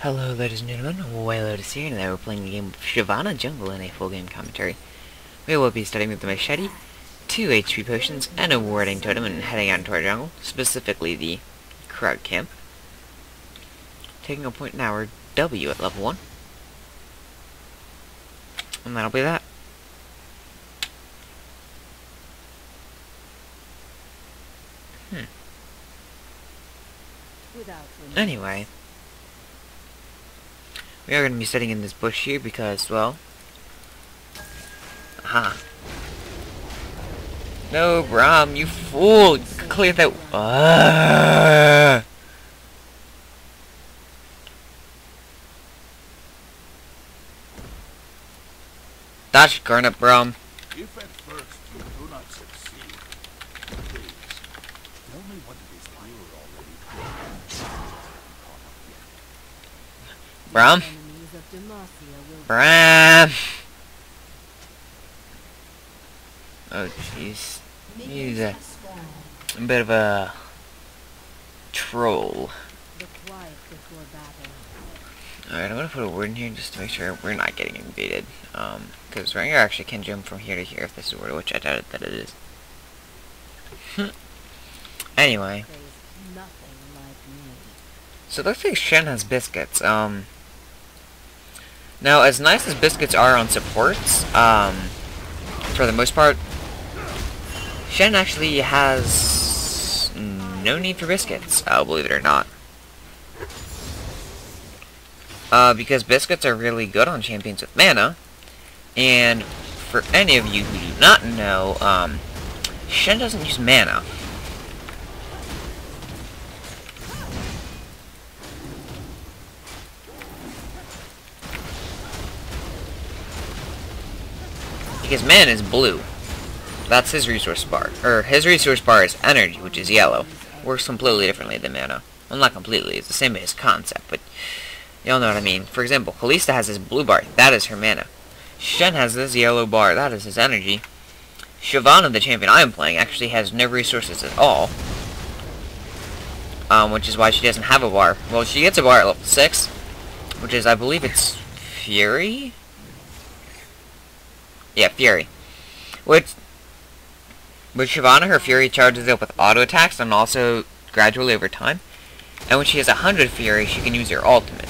Hello ladies and gentlemen, Waylotus here, and today we're playing the game of Shyvanna Jungle in a full game commentary. We will be starting with the machete, 2 HP potions, and a warding totem and heading out into our jungle, specifically the crowd camp. Taking a point in our W at level 1. And that'll be that. Anyway, we are going to be sitting in this bush here because, well... Aha. No, Braum, you fool! Clear that... Dodge Garnet, Braum. If at first you do not succeed, please tell me what it is like. Braum? Braum! Oh, jeez. He's a bit of a troll. Alright, I'm gonna put a word in here just to make sure we're not getting invaded. Because Ranger actually can jump from here to here if this is a word, which I doubt that it is. Anyway. So it looks like Shen has biscuits. Now, as nice as biscuits are on supports, for the most part, Shen actually has no need for biscuits, believe it or not. Because biscuits are really good on champions with mana, and for any of you who do not know, Shen doesn't use mana. Because mana is blue. That's his resource bar. Or, his resource bar is energy, which is yellow. Works completely differently than mana. Well, not completely, it's the same base concept, but y'all know what I mean. For example, Kalista has this blue bar. That is her mana. Shen has this yellow bar. That is his energy. Shyvanna, the champion I am playing, actually has no resources at all. Which is why she doesn't have a bar. Well, she gets a bar at level 6, which is, I believe it's Fury? Yeah, Fury. With Shyvanna, her Fury charges up with auto attacks and also gradually over time. And when she has 100 Fury, she can use her ultimate.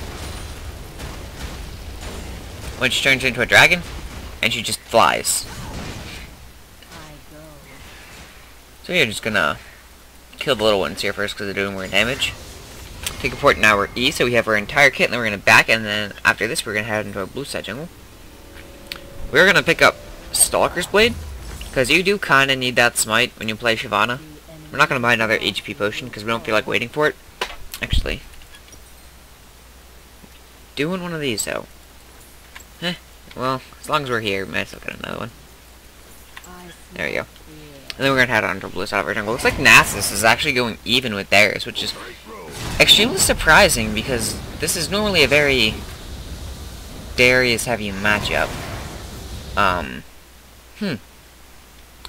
When she turns into a dragon, and she just flies. So we're just gonna kill the little ones here first because they're doing more damage. Take a port in our E, so we have our entire kit, and then we're gonna back, and then after this we're gonna head into our blue side jungle. We're gonna pick up Stalker's Blade, because you do kinda need that smite when you play Shyvanna. We're not gonna buy another HP potion because we don't feel like waiting for it. Actually, doing one of these though. Well, as long as we're here, we might as well get another one. There we go. And then we're gonna head on to blue side of our jungle. Looks like Nasus is actually going even with theirs, which is extremely surprising because this is normally a very Darius heavy matchup.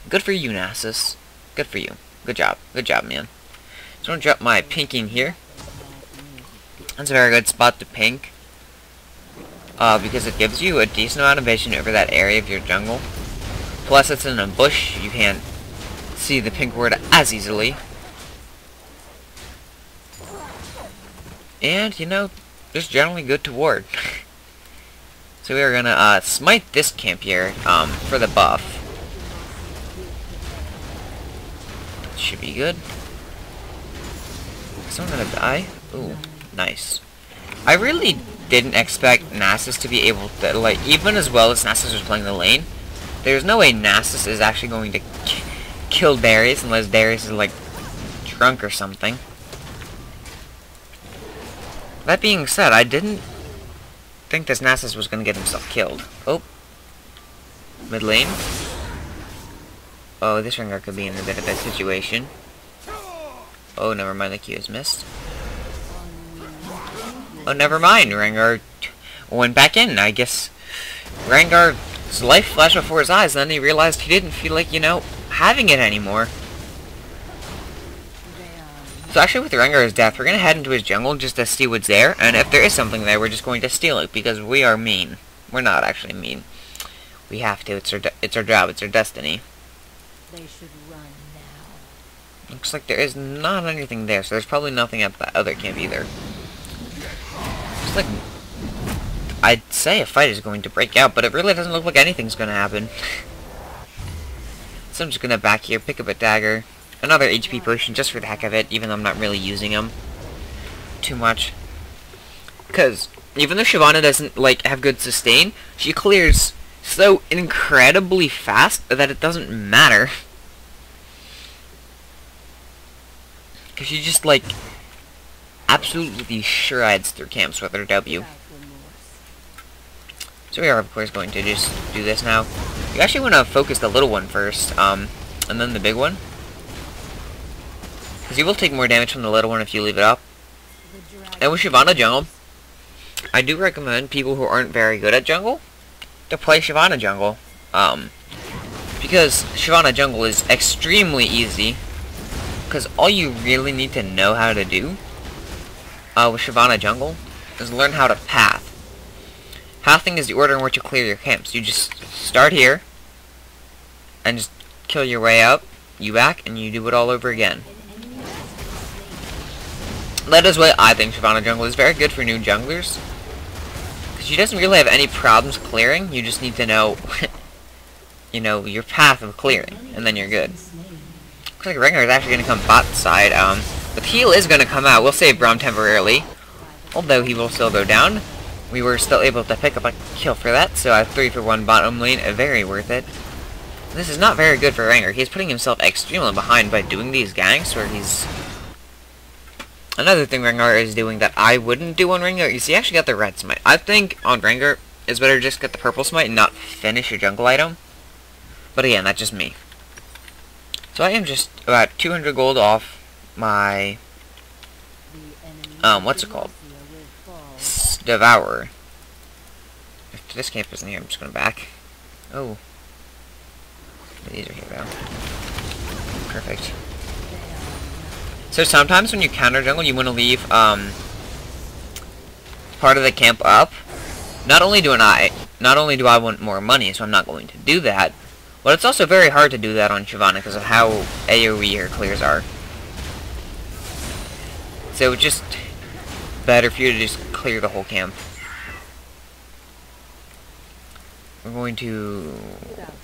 Good for you, Nasus. Good for you. Good job. Good job, man. So I'm gonna drop my pinking here. That's a very good spot to pink. Because it gives you a decent amount of vision over that area of your jungle. Plus, it's in a bush. You can't see the pink word as easily. And, you know, just generally good to ward. So we are gonna smite this camp here for the buff. Should be good. Is someone gonna die? Ooh, nice. I really didn't expect Nasus to be able to, like, even as well as Nasus was playing the lane, there's no way Nasus is actually going to kill Darius unless Darius is, like, drunk or something. That being said, I didn't think this Nasus was going to get himself killed. Oh. Mid lane. Oh, this Rengar could be in a bit of a situation. Oh, never mind, the Q is missed. Oh, never mind, Rengar went back in. I guess Rengar's life flashed before his eyes, and then he realized he didn't feel like, you know, having it anymore. So actually with Rengar's death, we're going to head into his jungle just to see what's there, and if there is something there, we're just going to steal it, because we are mean. We're not actually mean. We have to. It's our job. It's our destiny. They should run now. Looks like there is not anything there, so there's probably nothing at the other camp either. It's like, I'd say a fight is going to break out, but it really doesn't look like anything's going to happen. So I'm just going to back here, pick up a dagger. Another HP potion just for the heck of it, even though I'm not really using them too much. Because even though Shyvanna doesn't like have good sustain, she clears so incredibly fast that it doesn't matter. Because she just like absolutely shreds through camps with her W. So we are of course going to just do this now. You actually want to focus the little one first, and then the big one. Because you will take more damage from the little one if you leave it up. And with Shyvanna jungle, I do recommend people who aren't very good at jungle to play Shyvanna jungle. Because Shyvanna jungle is extremely easy. Because all you really need to know how to do with Shyvanna jungle is learn how to path. Pathing is the order in which you clear your camps. You just start here and just kill your way up, you back, and you do it all over again. That is why I think Shyvanna jungle is very good for new junglers. Because she doesn't really have any problems clearing. You just need to know, you know, your path of clearing, and then you're good. Looks like Rengar is actually going to come bot side. But the heal is going to come out. We'll save Braum temporarily, although he will still go down. We were still able to pick up a kill for that, so a 3-for-1 bottom lane, very worth it. This is not very good for Rengar. He's putting himself extremely behind by doing these ganks where he's... Another thing Rengar is doing that I wouldn't do on Rengar is he actually got the red smite. I think on Rengar it's better to just get the purple smite and not finish your jungle item. But again, that's just me. So I am just about 200 gold off my... what's it called? Devourer. If this camp isn't here, I'm just going back. Oh. These are here now. Perfect. So sometimes when you counter jungle, you want to leave part of the camp up. Not only do I want more money, so I'm not going to do that, but it's also very hard to do that on Shyvanna because of how AoE her clears are. So it's just better for you to just clear the whole camp. We're going to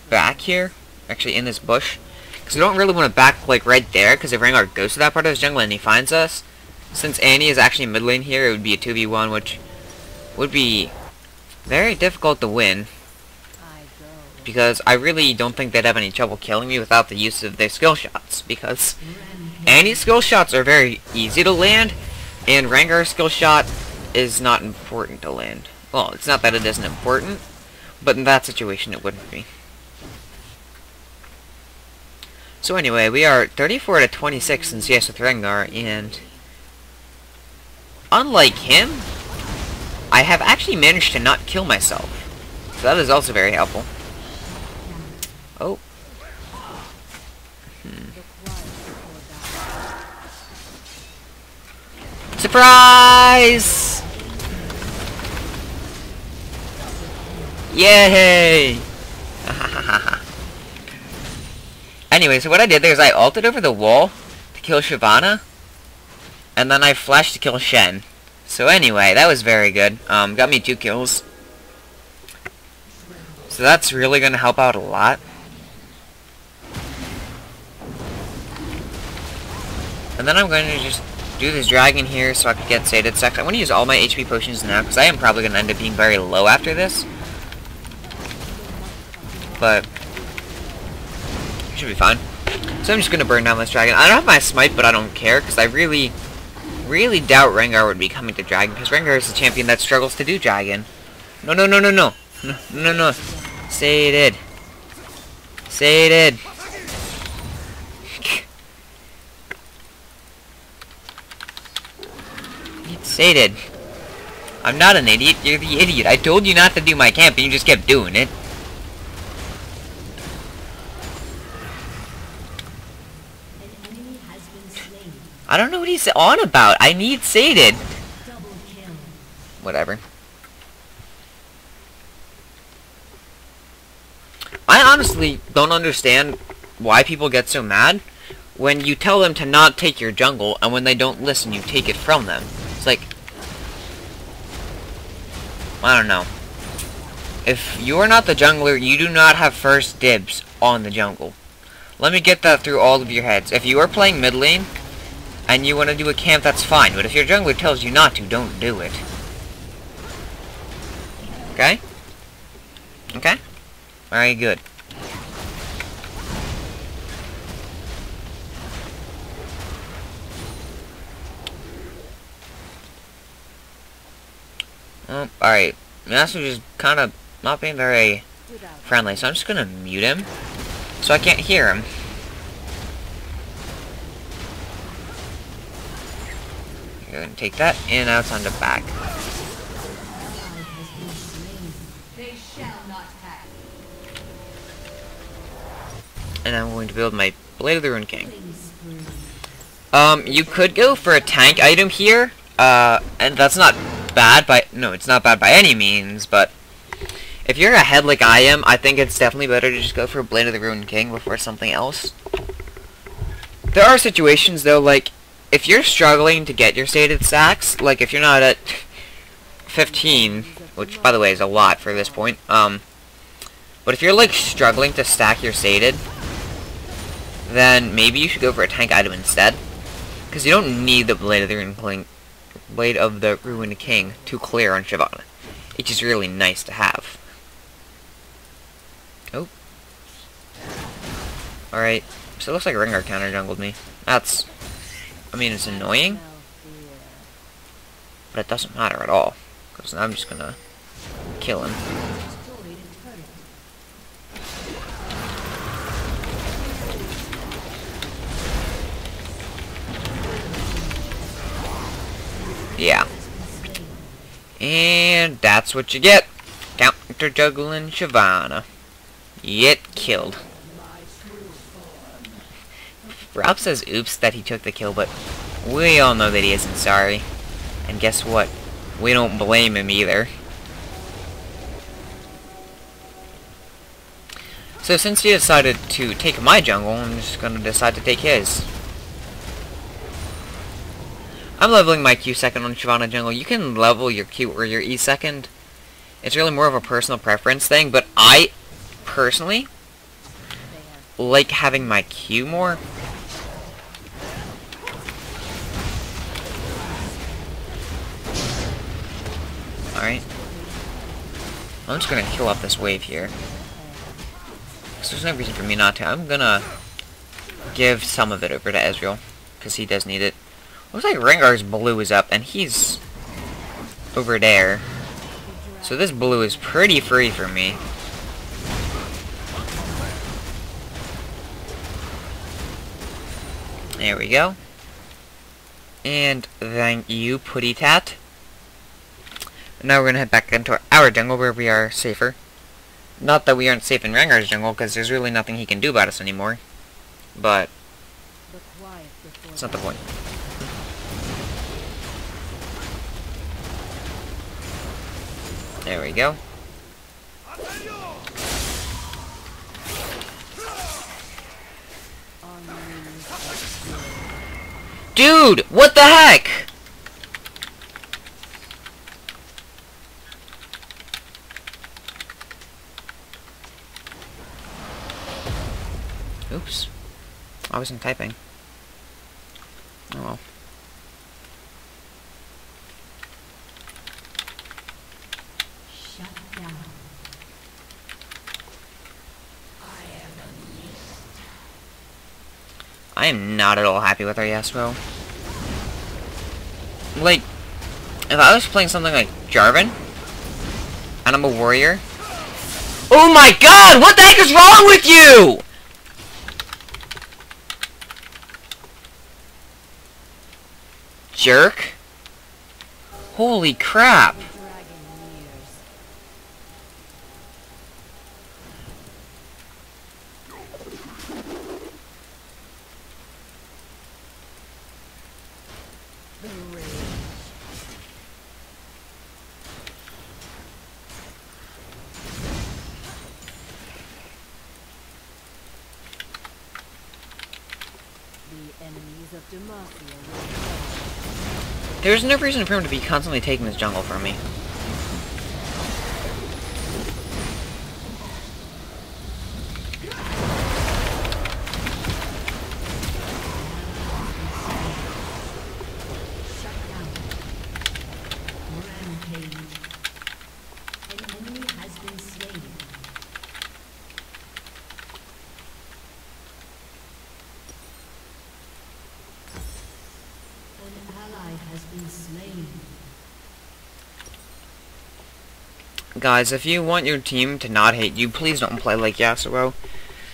back here, actually in this bush, because we don't really want to back like right there, because if Rengar goes to that part of his jungle and he finds us, since Annie is actually mid lane here, it would be a 2v1, which would be very difficult to win, because I really don't think they'd have any trouble killing me without the use of their skill shots, because Annie's skill shots are very easy to land, and Rengar's skill shot is not important to land. Well, it's not that it isn't important, but in that situation it wouldn't be. So anyway, we are 34 to 26 in CS with Rengar, and unlike him, I have actually managed to not kill myself. So that is also very helpful. Oh. Surprise! Yay! Anyway, so what I did there is I ulted over the wall to kill Shyvanna, and then I flashed to kill Shen. So anyway, that was very good. Got me 2 kills. So that's really going to help out a lot. And then I'm going to just do this dragon here so I can get sated sex. I'm going to use all my HP potions now, because I am probably going to end up being very low after this. But should be fine. So I'm just going to burn down this dragon. I don't have my smite, but I don't care, because I really doubt Rengar would be coming to dragon, because Rengar is a champion that struggles to do dragon. No, no, no, no, no. No, no, no. Sated. Sated. It's sated. I'm not an idiot. You're the idiot. I told you not to do my camp, and you just kept doing it. I don't know what he's on about. I need sated. Double kill. Whatever. I honestly don't understand why people get so mad when you tell them to not take your jungle, and when they don't listen, you take it from them. It's like, I don't know. If you're not the jungler, you do not have first dibs on the jungle. Let me get that through all of your heads. If you are playing mid lane, and you want to do a camp, that's fine. But if your jungler tells you not to, don't do it. Okay? Okay? Alright, good. Alright. Master just kind of not being very friendly, so I'm just gonna mute him so I can't hear him. You're gonna take that, and now it's on the back. They shall not pass. And I'm going to build my Blade of the Rune King. You could go for a tank item here, and that's not bad no, it's not bad by any means, but if you're ahead like I am, I think it's definitely better to just go for Blade of the Rune King before something else. There are situations, though, like, if you're struggling to get your stated stacks, like if you're not at 15, which, by the way, is a lot for this point, but if you're, like, struggling to stack your stated, then maybe you should go for a tank item instead, because you don't need the Blade of the Rune King to clear on Shyvanna. It's just really nice to have. Oh. Alright, so it looks like Rengar counter jungled me. That's, I mean, it's annoying, but it doesn't matter at all, because I'm just gonna kill him. Yeah. And that's what you get. Counter juggling Shyvanna. Get killed. Rob says oops that he took the kill, but we all know that he isn't sorry. And guess what? We don't blame him either. So since he decided to take my jungle, I'm just gonna decide to take his. I'm leveling my Q second on Shyvanna jungle. You can level your Q or your E second. It's really more of a personal preference thing, but I personally like having my Q more. Alright. I'm just gonna kill off this wave here, because there's no reason for me not to. I'm gonna give some of it over to Ezreal, because he does need it. Looks like Rengar's blue is up, and he's over there. So this blue is pretty free for me. There we go. And thank you, Putty Tat. Now we're gonna head back into our jungle where we are safer. Not that we aren't safe in Rengar's jungle, because there's really nothing he can do about us anymore. But that's not the point. There we go. Dude, what the heck? Oops. I wasn't typing. Oh well. Shut down. I am not at all happy with our Yasuo. Like, if I was playing something like Jarvan, and I'm a warrior... Oh my god! What the heck is wrong with you?! Jerk. Holy crap. There's no reason for him to be constantly taking this jungle from me. Guys, if you want your team to not hate you, please don't play like Yasuo.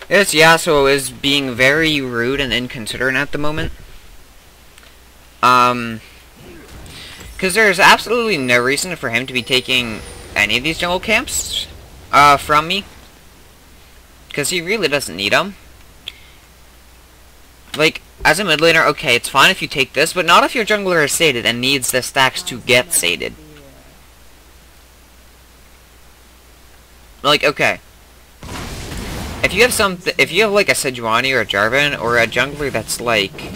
Yes, Yasuo is being very rude and inconsiderate at the moment. Because there's absolutely no reason for him to be taking any of these jungle camps from me. Because he really doesn't need them. Like, as a mid laner, okay, it's fine if you take this, but not if your jungler is sated and needs the stacks to get sated. Like, okay. If you have like a Shyvanna or a Jarvan or a jungler that's like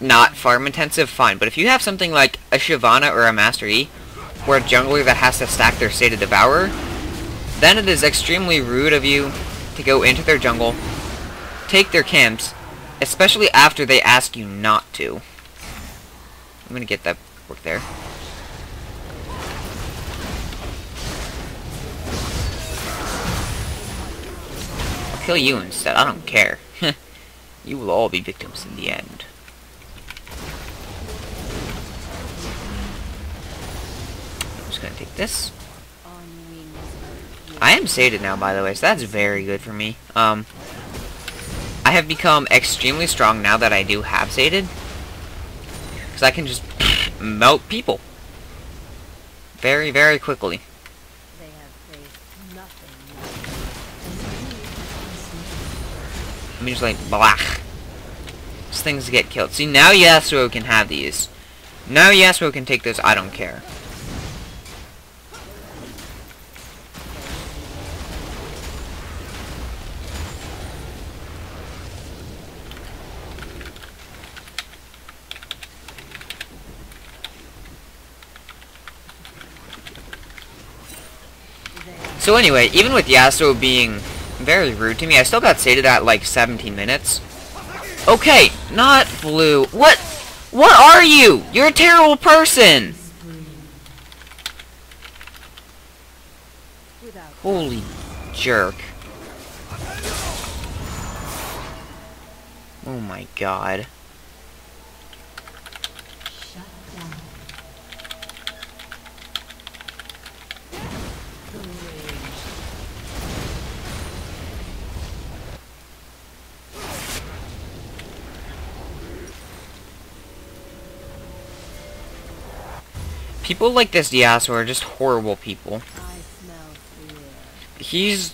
not farm intensive, fine. But if you have something like a Shyvanna or a Master E, or a jungler that has to stack their Sated Devourer, then it is extremely rude of you to go into their jungle, take their camps, especially after they ask you not to. I'm gonna get that work there. I'll kill you instead, I don't care. You will all be victims in the end. I'm just gonna take this. I am sated now, by the way, so that's very good for me. I have become extremely strong now that I do have sated. Because I can just melt people. Very, very quickly. I mean, just like, blah. These things get killed. See, now Yasuo can have these. Now Yasuo can take those, I don't care. So anyway, even with Yasuo being very rude to me, I still got sated at like 17 minutes. Okay, not blue. What? What are you? You're a terrible person! Holy jerk. Oh my god. People like this Yasuo are just horrible people. He's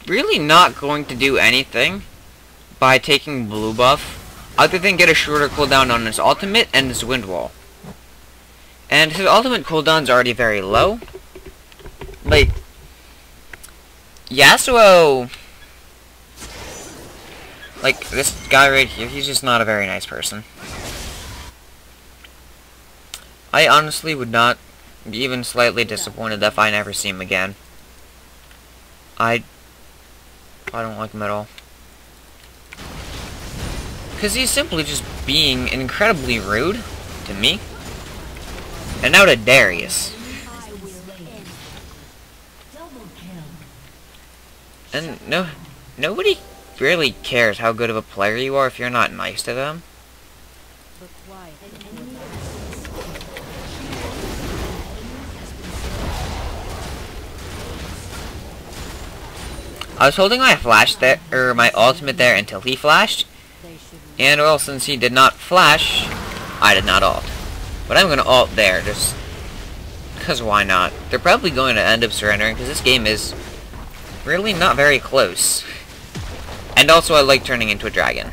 really not going to do anything by taking blue buff, other than get a shorter cooldown on his ultimate and his wind wall. And his ultimate cooldown's already very low. Like, Yasuo, like this guy right here, he's just not a very nice person. I honestly would not be even slightly disappointed if I never see him again. I don't like him at all. Because he's simply just being incredibly rude to me. And now to Darius. And nobody really cares how good of a player you are if you're not nice to them. I was holding my flash there, or my ultimate there until he flashed. And well, since he did not flash, I did not ult. But I'm gonna ult there, just because why not? They're probably going to end up surrendering, because this game is really not very close. And also I like turning into a dragon.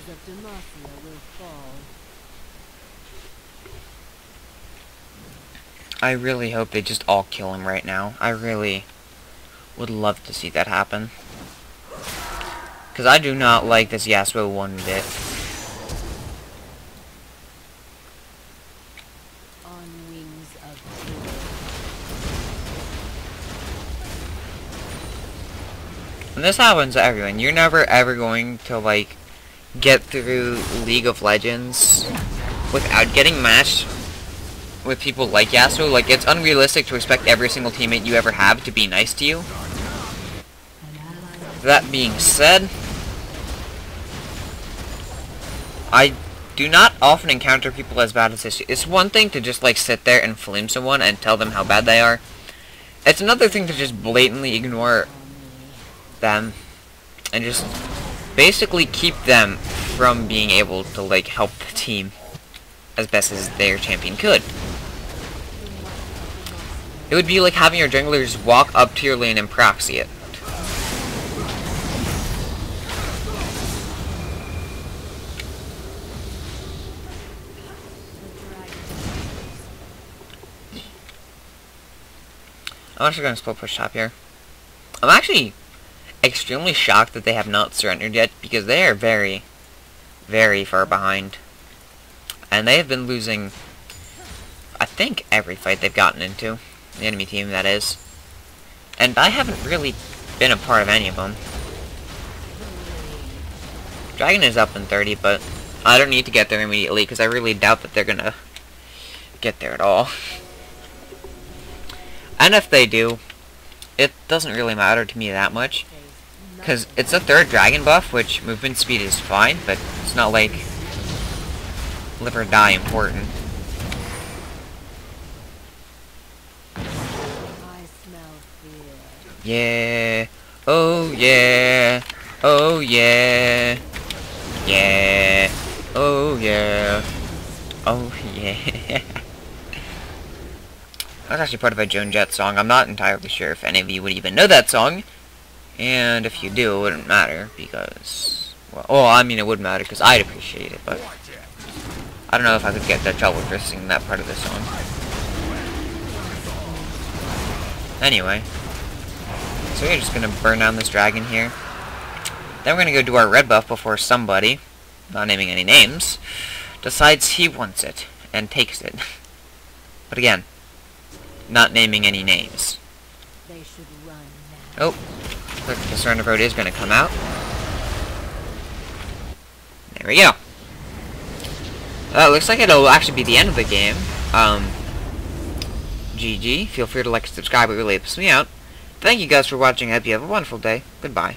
of Demacia will fall. I really hope they just all kill him right now. I really would love to see that happen. Because I do not like this Yasuo one bit. On wings of And this happens to everyone. You're never ever going to, like, get through League of Legends without getting matched with people like Yasuo. Like, it's unrealistic to expect every single teammate you ever have to be nice to you. That being said, I do not often encounter people as bad as this. It's one thing to just, like, sit there and flame someone and tell them how bad they are. It's another thing to just blatantly ignore them and just basically keep them from being able to, like, help the team as best as their champion could. It would be like having your junglers walk up to your lane and proxy it. I'm actually going to split push top here. I'm actually extremely shocked that they have not surrendered yet, because they are very, very far behind. And they have been losing, I think, every fight they've gotten into. The enemy team, that is. And I haven't really been a part of any of them. Dragon is up in 30, but I don't need to get there immediately, because I really doubt that they're going to get there at all. And if they do, it doesn't really matter to me that much, because it's a third dragon buff, which movement speed is fine, but it's not like live or die important. I smell fear. Yeah, oh yeah, oh yeah, yeah, oh yeah, oh yeah. That's actually part of a Joan Jett song. I'm not entirely sure if any of you would even know that song. And if you do, it wouldn't matter, because... well, oh, I mean, it would matter, because I'd appreciate it, but... I don't know if I could get that trouble for singing that part of the song. Anyway. So we're just gonna burn down this dragon here. Then we're gonna go do our red buff before somebody, not naming any names, decides he wants it, and takes it. But again, not naming any names. They should run now. Oh, look, the surrender vote is going to come out. There we go. Looks like it'll actually be the end of the game. GG. Feel free to like and subscribe. It really helps me out. Thank you guys for watching. I hope you have a wonderful day. Goodbye.